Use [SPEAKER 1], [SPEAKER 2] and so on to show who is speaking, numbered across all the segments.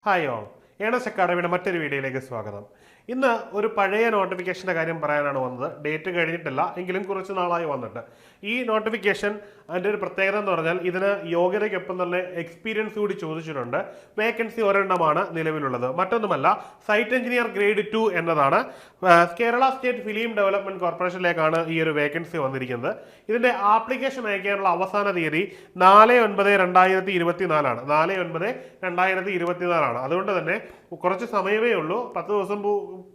[SPEAKER 1] Hi all, earnest അക്കാഡമിയുടെ മറ്റൊരു വീഡിയോയിലേക്ക് സ്വാഗതം. ഇന്ന് ഒരു പഴയ നോട്ടിഫിക്കേഷൻ്റെ കാര്യം പറയാനാണ് വന്നത്. ഡേറ്റ് കഴിഞ്ഞിട്ടില്ല, എങ്കിലും കുറച്ച് നാളായി വന്നിട്ട്. ഈ നോട്ടിഫിക്കേഷൻ അതിൻ്റെ ഒരു പ്രത്യേകത എന്ന് പറഞ്ഞാൽ ഇതിന് യോഗ്യതയ്ക്കൊപ്പം തന്നെ എക്സ്പീരിയൻസ് കൂടി ചോദിച്ചിട്ടുണ്ട്. വേക്കൻസി ഒരെണ്ണമാണ് നിലവിലുള്ളത്, മറ്റൊന്നുമല്ല. സൈറ്റ് എഞ്ചിനീയർ ഗ്രേഡ് 2 എന്നതാണ്. കേരള സ്റ്റേറ്റ് ഫിലിം ഡെവലപ്മെന്റ് കോർപ്പറേഷനിലേക്കാണ് ഈ ഒരു വേക്കൻസി വന്നിരിക്കുന്നത്. ഇതിന്റെ ആപ്ലിക്കേഷൻ അയക്കാനുള്ള അവസാന തീയതി 4/9/2024 ആണ്. 4/9/2024 ആണ്. അതുകൊണ്ട് തന്നെ കുറച്ച് സമയമേ ഉള്ളൂ, 10 ദിവസം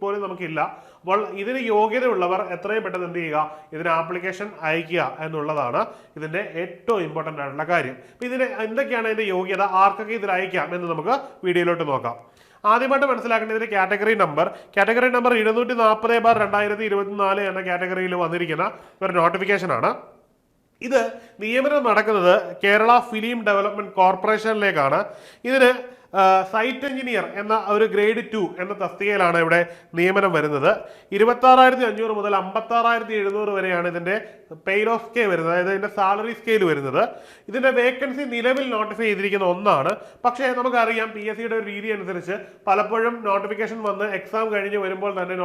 [SPEAKER 1] പോലും നമുക്കില്ല. അപ്പോൾ ഇതിന് യോഗ്യതയുള്ളവർ എത്രയും പെട്ടെന്ന് എന്ത് ചെയ്യുക, ഇതിന് ആപ്ലിക്കേഷൻ അയക്കുക എന്നുള്ളതാണ് ഇതിന്റെ ഏറ്റവും ഇമ്പോർട്ടൻ്റ് ആയിട്ടുള്ള കാര്യം. ഇതിന് എന്തൊക്കെയാണ് ഇതിന്റെ യോഗ്യത, ആർക്കൊക്കെ ഇതിൽ അയക്കാം എന്ന് നമുക്ക് വീഡിയോയിലോട്ട് നോക്കാം. ആദ്യമായിട്ട് മനസ്സിലാക്കേണ്ടത് ഇതിന്റെ കാറ്റഗറി നമ്പർ 240/2024 എന്ന കാറ്റഗറിയിൽ വന്നിരിക്കുന്ന ഒരു നോട്ടിഫിക്കേഷൻ ആണ്. ഇത് നിയമനം നടക്കുന്നത് കേരള ഫിലിം ഡെവലപ്മെന്റ് കോർപ്പറേഷനിലേക്കാണ്. ഇതിന് സൈറ്റ് എഞ്ചിനീയർ എന്ന ഒരു ഗ്രേഡ് 2 എന്ന തസ്തികയിലാണ് ഇവിടെ നിയമനം വരുന്നത്. 26,500 മുതൽ 56,700 വരെയാണ് ഇതിന്റെ പെയ്ഡ് ഓഫ് സ്കെയിൽ വരുന്നത്, അതായത് ഇതിന്റെ സാലറി സ്കെയിൽ വരുന്നത്. ഇതിന്റെ വേക്കൻസി നിലവിൽ നോട്ടിഫൈ ചെയ്തിരിക്കുന്ന ഒന്നാണ്. പക്ഷേ നമുക്കറിയാം PSCയുടെ ഒരു രീതി അനുസരിച്ച് പലപ്പോഴും നോട്ടിഫിക്കേഷൻ വന്ന് എക്സാം കഴിഞ്ഞ് വരുമ്പോൾ തന്നെ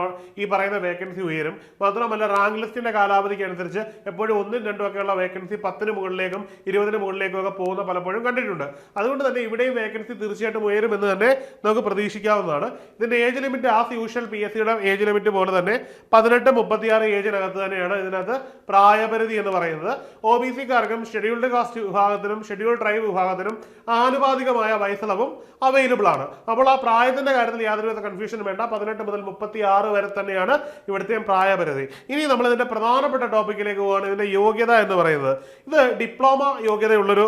[SPEAKER 1] ഈ പറയുന്ന വേക്കൻസി ഉയരും. മാത്രമല്ല, റാങ്ക് ലിസ്റ്റിന്റെ കാലാവധിക്ക് അനുസരിച്ച് എപ്പോഴും 1ഉം 2ഉം ഒക്കെയുള്ള വേക്കൻസി 10ന് മുകളിലേക്കും 20ന് മുകളിലേക്കും ഒക്കെ പോകുന്ന പലപ്പോഴും കണ്ടിട്ടുണ്ട്. അതുകൊണ്ട് തന്നെ ഇവിടെയും വേക്കൻസി തീർച്ചയായിട്ടും ഉയരുമെന്ന് തന്നെ നമുക്ക് പ്രതീക്ഷിക്കാവുന്നതാണ്. ഇതിന്റെ ഏജ് ലിമിറ്റ് ആസ് യൂഷ്വൽ PSCയുടെ ഏജ് ലിമിറ്റ് പോലെ തന്നെ 18-36 ഏജിനകത്ത് തന്നെയാണ് ഇതിനകത്ത് പ്രായപരിധി എന്ന് പറയുന്നത്. OBC-കാർക്കും ഷെഡ്യൂൾഡ് കാസ്റ്റ് വിഭാഗത്തിനും ഷെഡ്യൂൾഡ് ട്രൈബ് വിഭാഗത്തിനും ആനുപാതികമായ വയസ്സിളവും അവൈലബിൾ ആണ്. അപ്പോൾ ആ പ്രായത്തിന്റെ കാര്യത്തിൽ യാതൊരുവിധ കൺഫ്യൂഷനും വേണ്ട. 18 മുതൽ 36 വരെ തന്നെയാണ് ഇവിടുത്തെ പ്രായപരിധി. ഇനി നമ്മൾ ഇതിന്റെ പ്രധാനപ്പെട്ട ടോപ്പിക്കിലേക്ക് പോവുകയാണ്. ഇതിന്റെ യോഗ്യത എന്ന് പറയുന്നത് ഇത് ഡിപ്ലോമ യോഗ്യതയുള്ളൊരു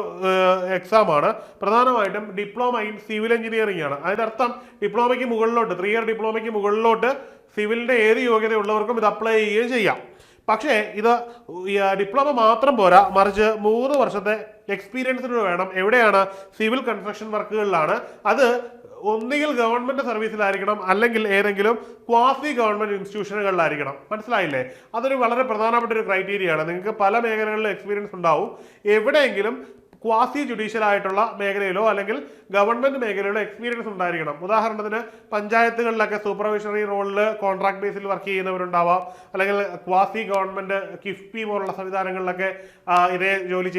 [SPEAKER 1] എക്സാം ആണ്. പ്രധാനമായിട്ടും ഡിപ്ലോമ ഇൻ സിവിൽ എഞ്ചിനീയറിംഗ് ആണ്. അതിന്റെ അർത്ഥം ഡിപ്ലോമയ്ക്ക് മുകളിലോട്ട് 3 ഇയർ ഡിപ്ലോമയ്ക്ക് മുകളിലോട്ട് സിവിലിന്റെ ഏത് യോഗ്യതയുള്ളവർക്കും ഇത് അപ്ലൈ ചെയ്യുകയും ചെയ്യാം. പക്ഷേ ഇത് ഡിപ്ലോമ മാത്രം പോരാ, മറിച്ച് 3 വർഷത്തെ എക്സ്പീരിയൻസിന് വേണം. എവിടെയാണ്? സിവിൽ കൺസ്ട്രക്ഷൻ വർക്കുകളിലാണ്. അത് ഒന്നുകിൽ ഗവൺമെന്റ് സർവീസിലായിരിക്കണം, അല്ലെങ്കിൽ ഏതെങ്കിലും ക്വാസി ഗവൺമെന്റ് ഇൻസ്റ്റിറ്റ്യൂഷനുകളിലായിരിക്കണം. മനസ്സിലായില്ലേ? അതൊരു വളരെ പ്രധാനപ്പെട്ട ഒരു ക്രൈറ്റീരിയ ആണ്. നിങ്ങൾക്ക് പല മേഖലകളിലും എക്സ്പീരിയൻസ് ഉണ്ടാവും. എവിടെയെങ്കിലും ക്വാസി ജുഡീഷ്യൽ ആയിട്ടുള്ള മേഖലയിലോ അല്ലെങ്കിൽ ഗവൺമെന്റ് മേഖലയിലോ എക്സ്പീരിയൻസ് ഉണ്ടായിരിക്കണം. ഉദാഹരണത്തിന് പഞ്ചായത്തുകളിലൊക്കെ സൂപ്പർവൈസറി റോളിൽ കോൺട്രാക്ട് ബേസിൽ വർക്ക് ചെയ്യുന്നവരുണ്ടാവാം, അല്ലെങ്കിൽ ക്വാസി ഗവൺമെന്റ് കിഫ്ബി പോലുള്ള സംവിധാനങ്ങളിലൊക്കെ ഇതേ ജോലി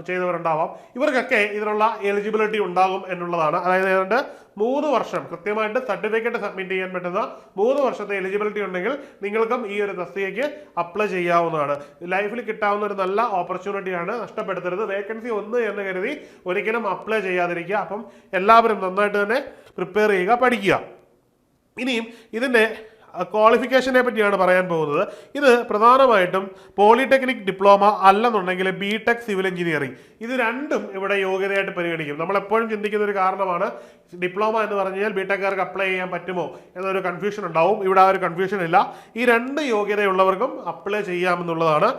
[SPEAKER 1] ചെയ്തവരുണ്ടാവാം. ഇവർക്കൊക്കെ ഇതിനുള്ള എലിജിബിലിറ്റി ഉണ്ടാകും എന്നുള്ളതാണ്. അതായത് ഏതാണ്ട് 3 വർഷം കൃത്യമായിട്ട് സർട്ടിഫിക്കറ്റ് സബ്മിറ്റ് ചെയ്യാൻ പറ്റുന്ന 3 വർഷത്തെ എലിജിബിലിറ്റി ഉണ്ടെങ്കിൽ നിങ്ങൾക്കും ഈ ഒരു തസ്തികയ്ക്ക് അപ്ലൈ ചെയ്യാവുന്നതാണ്. ലൈഫിൽ കിട്ടാവുന്ന ഒരു നല്ല ഓപ്പർച്യൂണിറ്റിയാണ്, നഷ്ടപ്പെടുത്തരുത്. വേക്കൻസി 1 എന്ന് കരുതി ഒരിക്കലും അപ്ലൈ ചെയ്യാതിരിക്കുക. അപ്പം എല്ലാവരും നന്നായിട്ട് തന്നെ പ്രിപ്പയർ ചെയ്യുക, പഠിക്കുക. ഇനിയും ഇതിൻ്റെ ക്വാളിഫിക്കേഷനെ പറ്റിയാണ് പറയാൻ പോകുന്നത്. ഇത് പ്രധാനമായിട്ടും പോളിടെക്നിക് ഡിപ്ലോമ അല്ലെന്നുണ്ടെങ്കിൽ BTech സിവിൽ എഞ്ചിനീയറിംഗ്, ഇത് രണ്ടും ഇവിടെ യോഗ്യതയായിട്ട് പരിഗണിക്കും. നമ്മളെപ്പോഴും ചിന്തിക്കുന്ന ഒരു കാരണമാണ് ഡിപ്ലോമ എന്ന് പറഞ്ഞു കഴിഞ്ഞാൽ BTech-കാർക്ക് അപ്ലൈ ചെയ്യാൻ പറ്റുമോ എന്നൊരു കൺഫ്യൂഷൻ ഉണ്ടാവും. ഇവിടെ ആ ഒരു കൺഫ്യൂഷൻ ഇല്ല. ഈ 2 യോഗ്യതയുള്ളവർക്കും അപ്ലൈ ചെയ്യാമെന്നുള്ളതാണ്.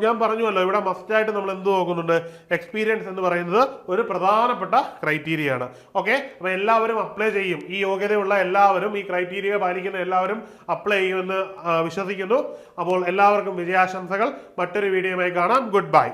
[SPEAKER 1] ഞാൻ പറഞ്ഞുവല്ലോ, ഇവിടെ മസ്റ്റായിട്ട് നമ്മൾ എന്ത് നോക്കുന്നുണ്ട്? എക്സ്പീരിയൻസ് എന്ന് പറയുന്നത് ഒരു പ്രധാനപ്പെട്ട ക്രൈറ്റീരിയ ആണ്. ഓക്കെ, അപ്പോൾ എല്ലാവരും അപ്ലൈ ചെയ്യും. ഈ യോഗ്യതയുള്ള എല്ലാവരും, ഈ ക്രൈറ്റീരിയ പാലിക്കുന്ന എല്ലാവരും അപ്ലൈ ചെയ്യുമെന്ന് വിശ്വസിക്കുന്നു. അപ്പോൾ എല്ലാവർക്കും വിജയാശംസകൾ. മറ്റൊരു വീഡിയോയുമായി കാണാം. Good bye.